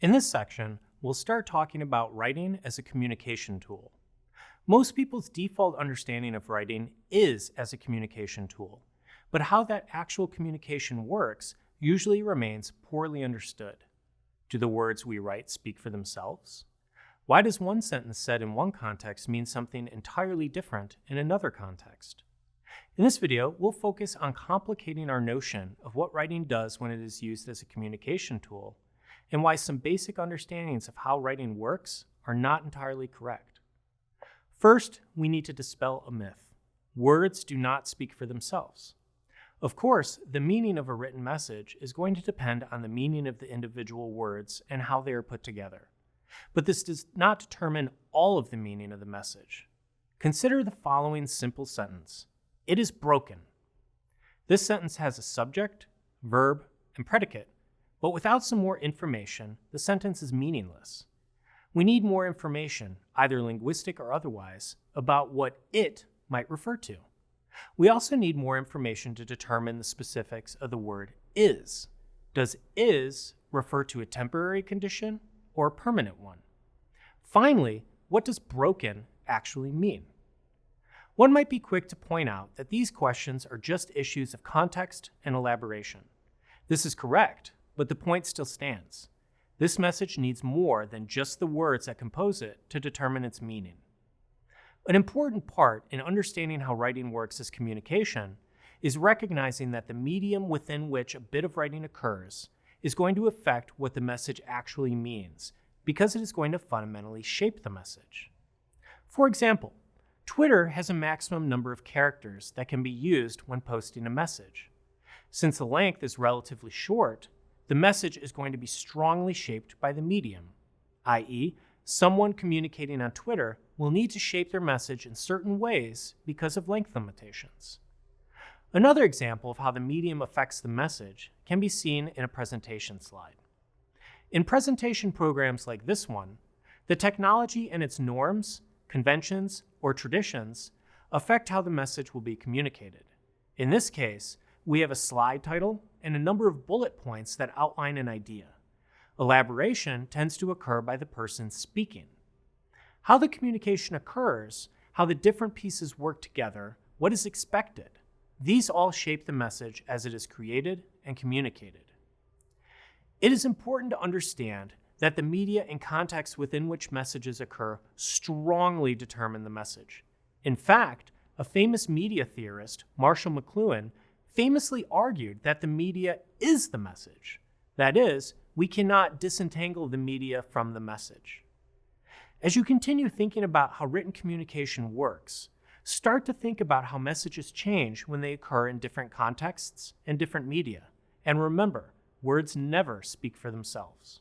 In this section, we'll start talking about writing as a communication tool. Most people's default understanding of writing is as a communication tool, but how that actual communication works usually remains poorly understood. Do the words we write speak for themselves? Why does one sentence said in one context mean something entirely different in another context? In this video, we'll focus on complicating our notion of what writing does when it is used as a communication tool, and why some basic understandings of how writing works are not entirely correct. First, we need to dispel a myth. Words do not speak for themselves. Of course, the meaning of a written message is going to depend on the meaning of the individual words and how they are put together. But this does not determine all of the meaning of the message. Consider the following simple sentence. It is broken. This sentence has a subject, verb, and predicate, but without some more information, the sentence is meaningless. We need more information, either linguistic or otherwise, about what it might refer to. We also need more information to determine the specifics of the word is. Does is refer to a temporary condition or a permanent one? Finally, what does broken actually mean? One might be quick to point out that these questions are just issues of context and elaboration. This is correct, but the point still stands. This message needs more than just the words that compose it to determine its meaning. An important part in understanding how writing works as communication is recognizing that the medium within which a bit of writing occurs is going to affect what the message actually means, because it is going to fundamentally shape the message. For example, Twitter has a maximum number of characters that can be used when posting a message. Since the length is relatively short, the message is going to be strongly shaped by the medium, i.e., someone communicating on Twitter will need to shape their message in certain ways because of length limitations. Another example of how the medium affects the message can be seen in a presentation slide. In presentation programs like this one, the technology and its norms, conventions, or traditions affect how the message will be communicated. In this case, we have a slide title and a number of bullet points that outline an idea. Elaboration tends to occur by the person speaking. How the communication occurs, how the different pieces work together, what is expected, these all shape the message as it is created and communicated. It is important to understand that the media and context within which messages occur strongly determine the message. In fact, a famous media theorist, Marshall McLuhan, famously argued that the media is the message. That is, we cannot disentangle the media from the message. As you continue thinking about how written communication works, start to think about how messages change when they occur in different contexts and different media. And remember, words never speak for themselves.